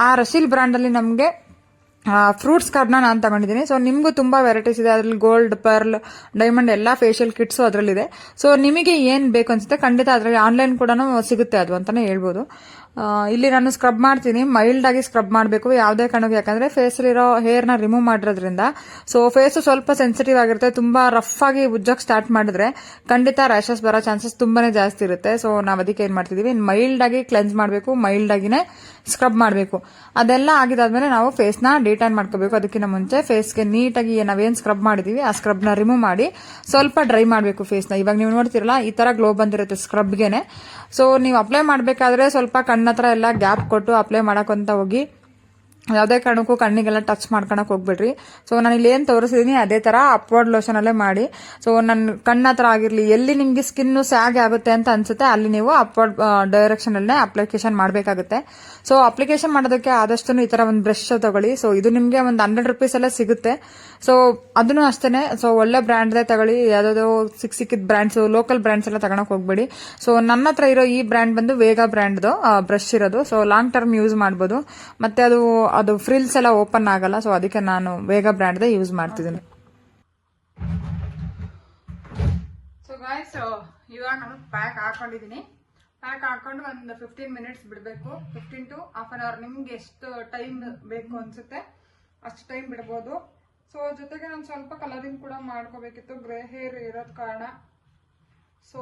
ಆ ರಶೀಲ್ ಬ್ರ್ಯಾಂಡ್ ಅಲ್ಲಿ ನಮಗೆ ಫ್ರೂಟ್ ಸ್ಕ್ರಬ್ನ ನಾನು ತಗೊಂಡಿದ್ದೀನಿ. ಸೊ ನಿಮಗೂ ತುಂಬಾ ವೆರೈಟೀಸ್ ಇದೆ, ಅದ್ರಲ್ಲಿ ಗೋಲ್ಡ್, ಪರ್ಲ್, ಡೈಮಂಡ್ ಎಲ್ಲ ಫೇಶಿಯಲ್ ಕಿಟ್ಸು ಅದರಲ್ಲಿದೆ. ಸೊ ನಿಮಗೆ ಏನ್ ಬೇಕು ಅನ್ಸುತ್ತೆ ಖಂಡಿತ ಅದರಲ್ಲಿ ಆನ್ಲೈನ್ ಕೂಡ ಸಿಗುತ್ತೆ ಅದು ಅಂತಾನೆ ಹೇಳ್ಬೋದು. ಇಲ್ಲಿ ನಾನು ಸ್ಕ್ರಬ್ ಮಾಡ್ತೀನಿ, ಮೈಲ್ಡ್ ಆಗಿ ಸ್ಕ್ರಬ್ ಮಾಡಬೇಕು ಯಾವುದೇ ಕಾರಣಕ್ಕೆ, ಯಾಕಂದ್ರೆ ಫೇಸಲ್ಲಿರೋ ಹೇರ್ನ ರಿಮೂವ್ ಮಾಡಿರೋದ್ರಿಂದ ಸೊ ಫೇಸ್ ಸ್ವಲ್ಪ ಸೆನ್ಸಿಟಿವ್ ಆಗಿರುತ್ತೆ. ತುಂಬಾ ರಫ್ ಆಗಿ ಉಜ್ಜಕ್ ಸ್ಟಾರ್ಟ್ ಮಾಡಿದ್ರೆ ಖಂಡಿತ ರ್ಯಾಷಸ್ ಬರೋ ಚಾನ್ಸಸ್ ತುಂಬಾನೇ ಜಾಸ್ತಿ ಇರುತ್ತೆ. ಸೊ ನಾವ್ ಅದಕ್ಕೆ ಏನ್ ಮಾಡ್ತಿದೀವಿ, ಮೈಲ್ಡ್ ಆಗಿ ಕ್ಲೆನ್ಸ್ ಮಾಡಬೇಕು, ಮೈಲ್ಡ್ ಆಗಿನೇ ಸ್ಕ್ರಬ್ ಮಾಡಬೇಕು. ಅದೆಲ್ಲ ಆಗಿದಾದ್ಮೇಲೆ ನಾವು ಫೇಸ್ನ ಡಿಟ್ಯಾನ್ ಮಾಡ್ಕೋಬೇಕು. ಅದಕ್ಕಿಂತ ಮುಂಚೆ ಫೇಸ್ಗೆ ನೀಟಾಗಿ ನಾವೇನ್ ಸ್ಕ್ರಬ್ ಮಾಡಿದೀವಿ ಆ ಸ್ಕ್ರಬ್ನ ರಿಮೂವ್ ಮಾಡಿ ಸ್ವಲ್ಪ ಡ್ರೈ ಮಾಡಬೇಕು ಫೇಸ್ನ. ಇವಾಗ ನೀವು ನೋಡ್ತಿರಲ್ಲ ಈ ತರ ಗ್ಲೋ ಬಂದಿರುತ್ತೆ ಸ್ಕ್ರಬ್ಗೆನೆ. ಸೊ ನೀವು ಅಪ್ಲೈ ಮಾಡ್ಬೇಕಾದ್ರೆ ಸ್ವಲ್ಪ ಕಣ್ಣತ್ರ ಎಲ್ಲ ಗ್ಯಾಪ್ ಕೊಟ್ಟು ಅಪ್ಲೈ ಮಾಡಕೊಂತ ಹೋಗಿ, ಯಾವುದೇ ಕಾರಣಕ್ಕೂ ಕಣ್ಣಿಗೆಲ್ಲ ಟಚ್ ಮಾಡ್ಕೊಳಕ್ ಹೋಗ್ಬಿಡ್ರಿ. ಸೊ ನಾನು ಇಲ್ಲಿ ಏನ್ ತೋರಿಸಿದೀನಿ ಅದೇ ತರ ಅಪ್ವರ್ಡ್ ಲೋಷನ್ ಅಲ್ಲೇ ಮಾಡಿ. ಸೊ ನನ್ನ ಕಣ್ಣತ್ರ ಆಗಿರ್ಲಿ, ಎಲ್ಲಿ ನಿಮ್ಗೆ ಸ್ಕಿನ್ ಸ್ಯಾಗ್ ಆಗುತ್ತೆ ಅಂತ ಅನ್ಸುತ್ತೆ ಅಲ್ಲಿ ನೀವು ಅಪ್ವರ್ಡ್ ಡೈರೆಕ್ಷನ್ ಅಲ್ಲೇ ಅಪ್ಲಿಕೇಶನ್ ಮಾಡಬೇಕಾಗುತ್ತೆ. ಸೊ ಅಪ್ಲಿಕೇಶನ್ ಮಾಡೋದಕ್ಕೆ ಆದಷ್ಟು ಈ ತರ ಒಂದು ಬ್ರಷ್ ತಗೊಳ್ಳಿ. ಸೊ ಇದು ನಿಮ್ಗೆ ಒಂದು 100 rupees ಎಲ್ಲ ಸಿಗುತ್ತೆ. ಸೊ ಅದನ್ನು ಅಷ್ಟೇನೆ, ಸೊ ಒಳ್ಳೆ ಬ್ರ್ಯಾಂಡ್ದೇ ತಗೊಳ್ಳಿ. ಯಾವ್ದಾದ್ರು ಸಿಕ್ಕಿದ ಬ್ರ್ಯಾಂಡ್ಸ್, ಲೋಕಲ್ ಬ್ರ್ಯಾಂಡ್ಸ್ ಎಲ್ಲ ತಗೊಳಕ್ ಹೋಗ್ಬೇಡಿ. ಸೊ ನನ್ನ ಹತ್ರ ಇರೋ ಈ ಬ್ರ್ಯಾಂಡ್ ಬಂದು ವೇಗಾ ಬ್ರ್ಯಾಂಡ್ದು ಬ್ರಷ್ ಇರೋದು. ಸೊ ಲಾಂಗ್ ಟರ್ಮ್ ಯೂಸ್ ಮಾಡ್ಬೋದು, ಮತ್ತೆ ಅದು ಫ್ರಿಲ್ಸ್ ಎಲ್ಲ ಓಪನ್ ಆಗಲ್ಲ. ಸೊ ಅದಕ್ಕೆ ನಾನು ವೇಗಾ ಬ್ರ್ಯಾಂಡ್ದೇ ಯೂಸ್ ಮಾಡ್ತಿದ್ದೀನಿ. ಸೊ ಗಾಯ್ಸ್ ಇವಾಗ ನಾನು ಪ್ಯಾಕ್ ಹಾಕೊಂಡಿದ್ದೀನಿ. ಪ್ಯಾಕ್ ಹಾಕೊಂಡು ಒಂದು 15 minutes ಬಿಡಬೇಕು, 15 to half an hour. ನಿಮ್ಗೆ ಎಷ್ಟು ಟೈಮ್ ಬೇಕು ಅನ್ಸುತ್ತೆ ಅಷ್ಟು ಟೈಮ್ ಬಿಡ್ಬೋದು. ಸೊ ಜೊತೆಗೆ ನಾನು ಸ್ವಲ್ಪ ಕಲರಿಂಗ್ ಕೂಡ ಮಾಡ್ಕೋಬೇಕಿತ್ತು, ಗ್ರೇ ಹೇರ್ ಇರೋದ್ ಕಾರಣ. ಸೊ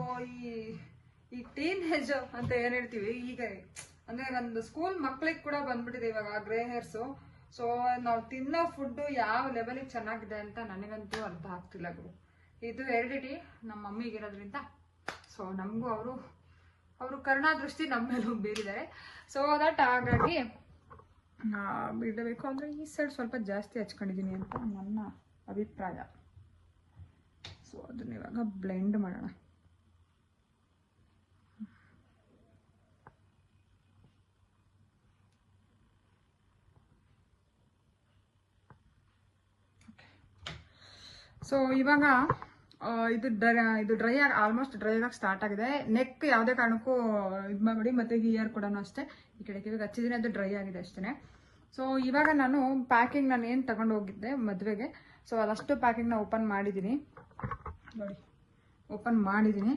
ಈ ಟೀನ್ ಏಜ್ ಅಂತ ಏನ್ ಹೇಳ್ತೀವಿ ಈಗ, ಅಂದ್ರೆ ನಂದು ಸ್ಕೂಲ್ ಮಕ್ಳಿಗೆ ಕೂಡ ಬಂದ್ಬಿಟ್ಟಿದೆ ಇವಾಗ ಗ್ರೇ ಹೇರ್ಸು. ಸೊ ನಾವು ತಿನ್ನೋ ಫುಡ್ ಯಾವ ಲೆವೆಲಿಗೆ ಚೆನ್ನಾಗಿದೆ ಅಂತ ನನಗಂತೂ ಅರ್ಥ ಆಗ್ತಿಲ್ಲ ಗುರು. ಇದು ಹೆರಿಡಿಟಿ ನಮ್ಮ ಮಮ್ಮಿಗಿರೋದ್ರಿಂದ. ಸೊ ನಮಗೂ ಅವರು ಕರುಣಾ ದೃಷ್ಟಿ ನಮ್ಮ ಮೇಲೂ ಬೀರಿದ್ದಾರೆ. ಸೊ ದಟ್ ಹಾಗಾಗಿ ಬಿಡಬೇಕು. ಅಂದ್ರೆ ಈ ಸೈಡ್ ಸ್ವಲ್ಪ ಜಾಸ್ತಿ ಹಚ್ಕೊಂಡಿದ್ದೀನಿ ಅಂತ ನನ್ನ ಅಭಿಪ್ರಾಯ. ಸೊ ಅದನ್ನ ಇವಾಗ ಬ್ಲೆಂಡ್ ಮಾಡೋಣ. ಸೊ ಇವಾಗ ಇದು ಡ್ರೈ ಆಗಿ ಆಲ್ಮೋಸ್ಟ್ ಡ್ರೈ ಆಗಿ ಸ್ಟಾರ್ಟ್ ಆಗಿದೆ. ನೆಕ್ ಯಾವುದೇ ಕಾರಣಕ್ಕೂ ಇದು ಮಾಡ್ಬಿಡಿ, ಮತ್ತೆ ಇಯರ್ ಕೂಡ ಅಷ್ಟೇ ಈ ಕಡೆ ಕಿವಿಗೆ ಹಚ್ಚಿದ್ದೀನಿ, ಅದು ಡ್ರೈ ಆಗಿದೆ ಅಷ್ಟೇ. ಸೊ ಇವಾಗ ನಾನು ಪ್ಯಾಕಿಂಗ್ ನಾನು ಏನು ತಗೊಂಡು ಹೋಗಿದ್ದೆ ಮದುವೆಗೆ, ಸೊ ಅದಷ್ಟು ಪ್ಯಾಕಿಂಗ್ನ ಓಪನ್ ಮಾಡಿದ್ದೀನಿ ನೋಡಿ, ಓಪನ್ ಮಾಡಿದ್ದೀನಿ.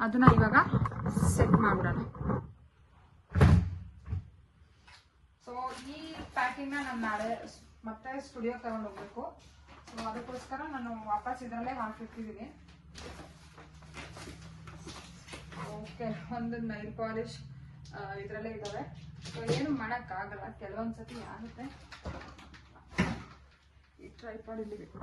ಅದನ್ನ ಇವಾಗ ಸೆಟ್ ಮಾಡ್ಬಿಡೋಣ. ಸೊ ಈ ಪ್ಯಾಕಿಂಗ್ನ ನಾನು ನಾಳೆ ಮತ್ತೆ ಸ್ಟುಡಿಯೋಗೆ ತಗೊಂಡು ಹೋಗ್ಬೇಕು. ಸೊ ಅದಕ್ಕೋಸ್ಕರ ನಾನು ವಾಪಸ್ ಇದರಲ್ಲೇ ಹಾಕಿರ್ತಿದ್ದೀನಿ. ಓಕೆ, ಒಂದು ನೈಲ್ ಪಾಲಿಶ್ ಇದರಲ್ಲೇ ಇದ್ದಾವೆ. ಸೊ ಏನು ಮಾಡೋಕ್ಕಾಗಲ್ಲ, ಕೆಲವೊಂದ್ಸತಿ ಆಗುತ್ತೆ. ಈ ಟ್ರೈಪಾಡ್ ಇಲ್ಲಿ ಬೇಕು.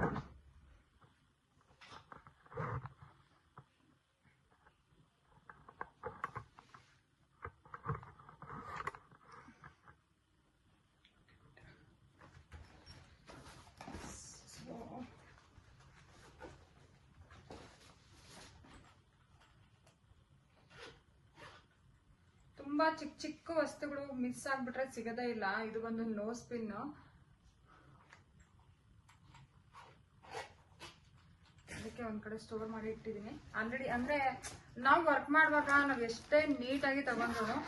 ತುಂಬಾ ಚಿಕ್ಕ ಚಿಕ್ಕ ವಸ್ತುಗಳು ಮಿಸ್ ಆಗ್ಬಿಟ್ರೆ ಸಿಗದೇ ಇಲ್ಲ. ಇದು ಒಂದು ನೋಸ್ ಪಿನ್, ಅದಕ್ಕೆ ಒಂದ್ ಕಡೆ ಸ್ಟೋರ್ ಮಾಡಿ ಇಟ್ಟಿದ್ದೀನಿ ಆಲ್ರೆಡಿ. ಅಂದ್ರೆ ನಾವು ವರ್ಕ್ ಮಾಡುವಾಗ ನಾವ್ ಎಷ್ಟೇ ನೀಟಾಗಿ ತಗೊಂಡ್ರು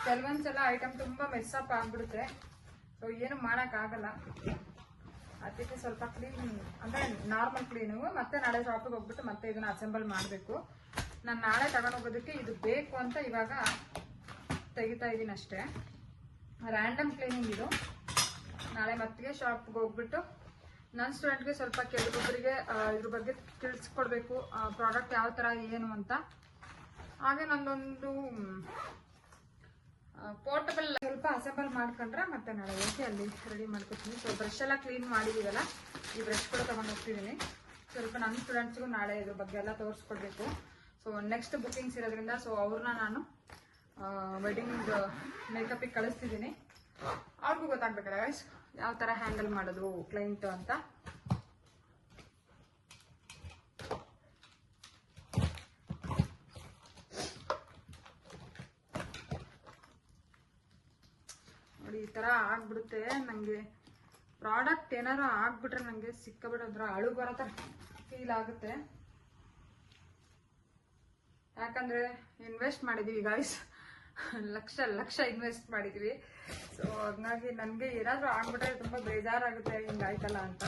ಕೆಲವೊಂದ್ಸಲ ಐಟಮ್ ತುಂಬಾ ಮೆಸ್ ಅಪ್ ಆಗ್ಬಿಡುತ್ತೆ. ಸೊ ಏನು ಮಾಡಕ್ ಆಗಲ್ಲ. ಅದಕ್ಕೆ ಸ್ವಲ್ಪ ಕ್ಲೀನ್ ಅಂದರೆ ನಾರ್ಮಲ್ ಕ್ಲೀನು. ಮತ್ತೆ ನಾಳೆ ಶಾಪಿಗೆ ಹೋಗ್ಬಿಟ್ಟು ಮತ್ತೆ ಇದನ್ನು ಅಸೆಂಬಲ್ ಮಾಡಬೇಕು. ನಾನು ನಾಳೆ ತಗೊಂಡೋಗೋದಕ್ಕೆ ಇದು ಬೇಕು ಅಂತ ಇವಾಗ ತೆಗಿತಾ ಇದ್ದೀನಿ ಅಷ್ಟೇ. ರ್ಯಾಂಡಮ್ ಕ್ಲೀನಿಂಗ್ ಇದು. ನಾಳೆ ಮತ್ತೆ ಶಾಪ್ಗೆ ಹೋಗ್ಬಿಟ್ಟು ನನ್ನ ಸ್ಟೂಡೆಂಟ್ಗೆ ಸ್ವಲ್ಪ ಕೆಲವೊಬ್ಬರಿಗೆ ಇದ್ರ ಬಗ್ಗೆ ತಿಳಿಸ್ಕೊಡ್ಬೇಕು, ಪ್ರಾಡಕ್ಟ್ ಯಾವ ಥರ ಏನು ಅಂತ. ಹಾಗೆ ನಂದೊಂದು ಪೋರ್ಟಬಲ್ ಸ್ವಲ್ಪ ಅಸೆಂಬಲ್ ಮಾಡ್ಕೊಂಡ್ರೆ ಮತ್ತೆ ನಾಳೆ ಹೋಗಿ ಅಲ್ಲಿ ರೆಡಿ ಮಾಡ್ಕೊತೀನಿ. ಸೊ ಬ್ರಷ್ ಎಲ್ಲ ಕ್ಲೀನ್ ಮಾಡಿದ್ದೀವಲ್ಲ, ಈ ಬ್ರಷ್ ಕೂಡ ತೊಗೊಂಡು ಹೋಗ್ತಿದ್ದೀನಿ. ಸ್ವಲ್ಪ ನನ್ನ ಸ್ಟೂಡೆಂಟ್ಸ್ಗೂ ನಾಳೆ ಇದ್ರ ಬಗ್ಗೆ ಎಲ್ಲ ತೋರಿಸ್ಕೊಡ್ಬೇಕು. ಸೊ ನೆಕ್ಸ್ಟ್ ಬುಕ್ಕಿಂಗ್ಸ್ ಇರೋದ್ರಿಂದ ಸೊ ಅವ್ರನ್ನ ನಾನು ವೆಡ್ಡಿಂಗ್ ಮೇಕಪ್ಪಿಗೆ ಕಳಿಸ್ತಿದ್ದೀನಿ. ಅವ್ರಿಗೂ ಗೊತ್ತಾಗ್ಬೇಕಲ್ಲ ಗೈಸ್ ಯಾವ ಥರ ಹ್ಯಾಂಡಲ್ ಮಾಡೋದು ಕ್ಲೈಂಟ್ ಅಂತ. ನೋಡಿ ಈ ಥರ ಆಗ್ಬಿಡುತ್ತೆ. ನನಗೆ ಪ್ರಾಡಕ್ಟ್ ಏನಾರು ಆಗ್ಬಿಟ್ರೆ ನನಗೆ ಸಿಕ್ಕಬಿಡೋದ್ರ ಅಳು ಬರೋ ಥರ ಫೀಲ್ ಆಗುತ್ತೆ. ಯಾಕಂದರೆ ಇನ್ವೆಸ್ಟ್ ಮಾಡಿದ್ದೀವಿ ಗಾಯ್ಸ್, ಲಕ್ಷ ಇನ್ವೆಸ್ಟ್ ಮಾಡಿದ್ದೀವಿ. ಸೊ ಹಾಗಾಗಿ ನನಗೆ ಏನಾದರೂ ಆಗ್ಬಿಟ್ರೆ ತುಂಬ ಬೇಜಾರಾಗುತ್ತೆ, ಹಿಂಗಾಯ್ತಲ್ಲ ಅಂತ.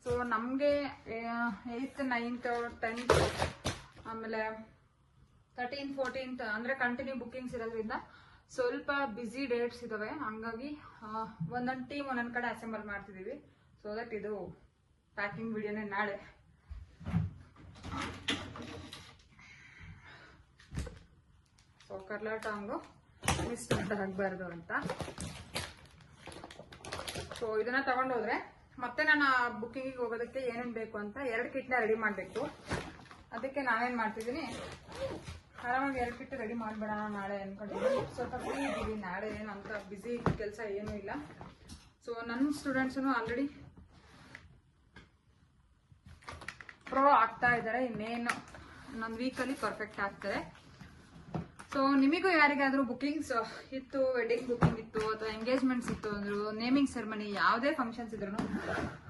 ಸೊ ನಮಗೆ 8th 9th 10th ಆಮೇಲೆ 13th 14th ಅಂದರೆ ಕಂಟಿನ್ಯೂ ಬುಕ್ಕಿಂಗ್ಸ್ ಇರೋದ್ರಿಂದ ಸ್ವಲ್ಪ ಬ್ಯುಸಿ ಡೇಟ್ಸ್ ಇದ್ದಾವೆ. ಹಂಗಾಗಿ ಒಂದೊಂದು ಟೀಮ್ ಒಂದೊಂದು ಕಡೆ ಅಸೆಂಬಲ್ ಮಾಡ್ತಿದ್ದೀವಿ. ಸೊ ದಟ್ ಇದು ಪ್ಯಾಕಿಂಗ್ ವಿಡಿಯೋನೇ ನಾಳೆ. ಸೊ ಕರ್ಲಾಟಂಗು ಮಿಸ್ ಆಗಬಾರ್ದು ಅಂತ. ಸೊ ಇದನ್ನ ತಗೊಂಡೋದ್ರೆ ಮತ್ತೆ ನಾನು ಬುಕ್ಕಿಂಗಿಗೆ ಹೋಗೋದಕ್ಕೆ ಏನೇನು ಬೇಕು ಅಂತ 2 ಕಿಟ್ನ ರೆಡಿ ಮಾಡಬೇಕು. ಅದಕ್ಕೆ ನಾವೇನು ಮಾಡ್ತಿದ್ದೀನಿ, ಆರಾಮಾಗಿ 2 ಕಿಟ್ ರೆಡಿ ಮಾಡಿಬಿಡೋಣ ನಾಳೆ ಅಂದ್ಕೊಂಡಿದ್ದೀನಿ. ಸ್ವಲ್ಪ ಫ್ರೀ ಇದ್ದೀವಿ ನಾಳೆ, ಏನು ಅಂತ ಬ್ಯುಸಿ ಕೆಲಸ ಏನೂ ಇಲ್ಲ. ಸೊ ನನ್ನ ಸ್ಟೂಡೆಂಟ್ಸೂ ಆಲ್ರೆಡಿ ಪ್ರೋ ಆಗ್ತಾ ಇದ್ದಾರೆ. ಇನ್ನೇನು ನನ್ನ ವೀಕಲ್ಲಿ ಪರ್ಫೆಕ್ಟ್ ಆಗ್ತಾರೆ. ಸೊ ನಿಮಗೂ ಯಾರಿಗಾದರೂ ಬುಕ್ಕಿಂಗ್ಸ್ ಇತ್ತು, ವೆಡ್ಡಿಂಗ್ ಬುಕ್ಕಿಂಗ್ ಇತ್ತು ಅಥವಾ ಎಂಗೇಜ್ಮೆಂಟ್ಸ್ ಇತ್ತು ಅಂದರು, ನೇಮಿಂಗ್ ಸೆರೆಮನಿ ಯಾವುದೇ ಫಂಕ್ಷನ್ಸ್ ಇದ್ರು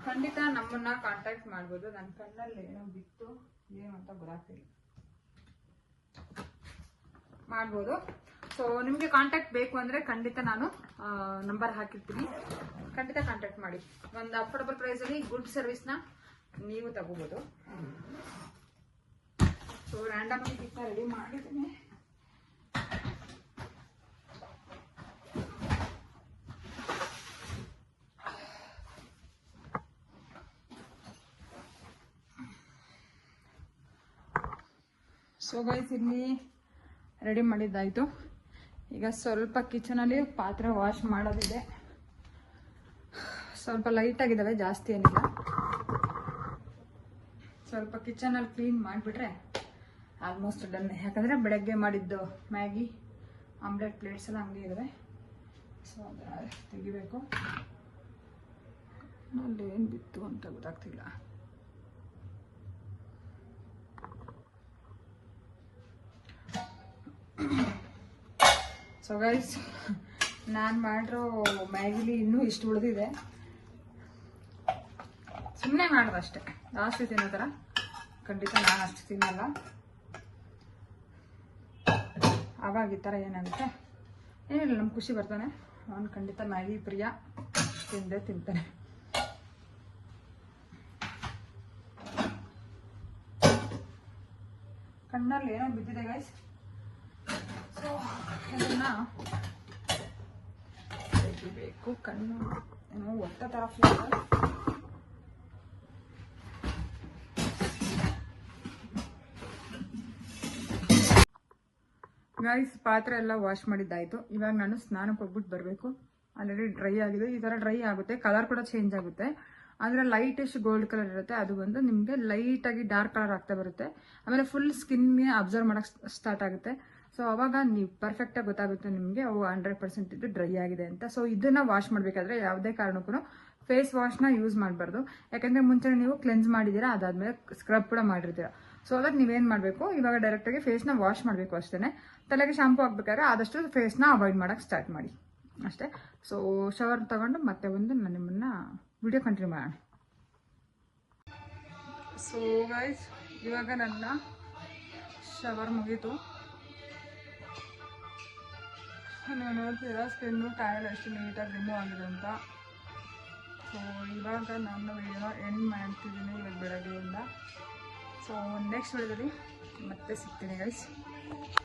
ಖಂಡಿತ ನಮ್ಮನ್ನ ಕಾಂಟ್ಯಾಕ್ಟ್ ಮಾಡ್ಬೋದು. ನನ್ನ ಕಣ್ಣಲ್ಲಿ ಏನೋ ಬಿತ್ತು, ಏನು ಅಂತ ಬರಾಕಿಲ್ಲ, ಮಾಡ್ಬೋದು. ಸೊ ನಿಮಗೆ ಕಾಂಟ್ಯಾಕ್ಟ್ ಬೇಕು ಅಂದರೆ ಖಂಡಿತ ನಾನು ನಂಬರ್ ಹಾಕಿರ್ತೀನಿ, ಖಂಡಿತ ಕಾಂಟ್ಯಾಕ್ಟ್ ಮಾಡಿ. ಒಂದು ಅಫೋರ್ಡಬಲ್ ಪ್ರೈಸಲ್ಲಿ ಗುಡ್ ಸರ್ವಿಸ್ನ ನೀವು ತಗೋಬೋದು. ಸೊ ರ್ಯಾಂಡಮ್ ಆಗಿ ರೆಡಿ ಮಾಡಿದ್ದೀನಿ. ಸೊ ಗೈಸ್ ಇಲ್ಲಿ ರೆಡಿ ಮಾಡಿದ್ದಾಯಿತು. ಈಗ ಸ್ವಲ್ಪ ಕಿಚನಲ್ಲಿ ಪಾತ್ರೆ ವಾಶ್ ಮಾಡೋದಿದೆ. ಸ್ವಲ್ಪ ಲೈಟಾಗಿದ್ದಾವೆ, ಜಾಸ್ತಿ ಏನಿಲ್ಲ. ಸ್ವಲ್ಪ ಕಿಚನಲ್ಲಿ ಕ್ಲೀನ್ ಮಾಡಿಬಿಟ್ರೆ ಆಲ್ಮೋಸ್ಟ್ ಡನ್. ಯಾಕಂದರೆ ಬೆಳಗ್ಗೆ ಮಾಡಿದ್ದು ಮ್ಯಾಗಿ ಆಮ್ಲೆಟ್ ಪ್ಲೇಟ್ಸ್ ಎಲ್ಲ ಹಂಗೆ ಇದ್ದಾವೆ. ಸೊ ಅದನ್ನ ತೆಗಿಬೇಕು. ಅಲ್ಲಿ ಏನು ಬಿತ್ತು ಅಂತ ಗೊತ್ತಾಗ್ತಿಲ್ಲ. ಸೊ ಗೈಸ್ ನಾನು ಮಾಡಿರೋ ಮ್ಯಾಗಿಲಿ ಇನ್ನೂ ಇಷ್ಟು ಉಳಿದಿದೆ. ಸುಮ್ಮನೆ ಮಾಡೋದಷ್ಟೇ, ಜಾಸ್ತಿ ತಿನ್ನೋ ಥರ ಖಂಡಿತ ನಾನು ಅಷ್ಟು ತಿನ್ನಲ್ಲ. ಆವಾಗ ಈ ಥರ ಏನಾಗುತ್ತೆ ಏನಿಲ್ಲ, ನಮ್ಗೆ ಖುಷಿ ಬರ್ತಾನೆ. ಅವನು ಖಂಡಿತ ಮ್ಯಾಗಿ ಪ್ರಿಯ, ತಿಂದೇ ತಿಂತಾನೆ. ಕಣ್ಣಲ್ಲಿ ಏನೋ ಬಿದ್ದಿದೆ ಗೈಸ್. ಸೊ ಇದನ್ನ ತೆಗಿಬೇಕು. ಕಣ್ಣು ಏನೋ ಒತ್ತ ಥರ ಫೀಲ್. ಗೈಸ್ ಪಾತ್ರೆ ಎಲ್ಲ ವಾಶ್ ಮಾಡಿದ್ದಾಯಿತು. ಇವಾಗ ನಾನು ಸ್ನಾನಕ್ಕೆ ಹೋಗ್ಬಿಟ್ಟು ಬರಬೇಕು. ಆಲ್ರೆಡಿ ಡ್ರೈ ಆಗಿದೆ. ಈ ಥರ ಡ್ರೈ ಆಗುತ್ತೆ, ಕಲರ್ ಕೂಡ ಚೇಂಜ್ ಆಗುತ್ತೆ. ಅಂದರೆ ಲೈಟಿಶ್ ಗೋಲ್ಡ್ ಕಲರ್ ಇರುತ್ತೆ, ಅದು ಬಂದು ನಿಮಗೆ ಲೈಟಾಗಿ ಡಾರ್ಕ್ ಕಲರ್ ಆಗ್ತಾ ಬರುತ್ತೆ. ಆಮೇಲೆ ಫುಲ್ ಸ್ಕಿನ್ಗೆ ಅಬ್ಸರ್ವ್ ಮಾಡೋಕ್ಕೆ ಸ್ಟಾರ್ಟ್ ಆಗುತ್ತೆ. ಸೊ ಅವಾಗ ನೀವು ಪರ್ಫೆಕ್ಟಾಗಿ ಗೊತ್ತಾಗುತ್ತೆ ನಿಮಗೆ ಅವು 100% ಇದು ಡ್ರೈ ಆಗಿದೆ ಅಂತ. ಸೊ ಇದನ್ನು ವಾಶ್ ಮಾಡಬೇಕಾದ್ರೆ ಯಾವುದೇ ಕಾರಣಕ್ಕೂ ಫೇಸ್ ವಾಶ್ನ ಯೂಸ್ ಮಾಡಬಾರ್ದು. ಯಾಕಂದರೆ ಮುಂಚೆ ನೀವು ಕ್ಲೆನ್ಸ್ ಮಾಡಿದ್ದೀರಾ, ಅದಾದಮೇಲೆ ಸ್ಕ್ರಬ್ ಕೂಡ ಮಾಡಿರ್ತೀರಾ. ಸೊ ಅದಕ್ಕೆ ನೀವೇನು ಮಾಡಬೇಕು, ಇವಾಗ ಡೈರೆಕ್ಟಾಗಿ ಫೇಸ್ನ ವಾಶ್ ಮಾಡಬೇಕು ಅಷ್ಟೇ. ತಲೆಗೆ ಶಾಂಪು ಹಾಕ್ಬೇಕಾದ್ರೆ ಆದಷ್ಟು ಫೇಸ್ನ ಅವಾಯ್ಡ್ ಮಾಡೋಕ್ಕೆ ಸ್ಟಾರ್ಟ್ ಮಾಡಿ ಅಷ್ಟೇ. ಸೊ ಶವರ್ ತಗೊಂಡು ಮತ್ತೆ ಒಂದು ನಾನು ನಿಮ್ಮನ್ನು ವಿಡಿಯೋ ಕಂಟಿನ್ಯೂ ಮಾಡೋಣ. ಸೊ ಗೈಸ್ ಇವಾಗ ನನ್ನ ಶವರ್ ಮುಗೀತು. ನಾನು ನೋಡ್ತೀರಾ ಸ್ಕಿನ್ನು ಟೈರ್ಡ್ ಎಷ್ಟು ನೀಟಾಗಿ ರಿಮೂವ್ ಆಗಿದೆ ಅಂತ. ಸೊ ಇವಾಗ ನಾನು ವಿಡಿಯೋನ ಎಂಡ್ ಮಾಡ್ತಿದ್ದೀನಿ ಇವಾಗ ಬೆಳಗ್ಗೆಯಿಂದ. ಸೊ ನೆಕ್ಸ್ಟ್ ವಿಡಿಯೋದಲ್ಲಿ ಮತ್ತೆ ಸಿಗ್ತೀನಿ ಗೈಸ್.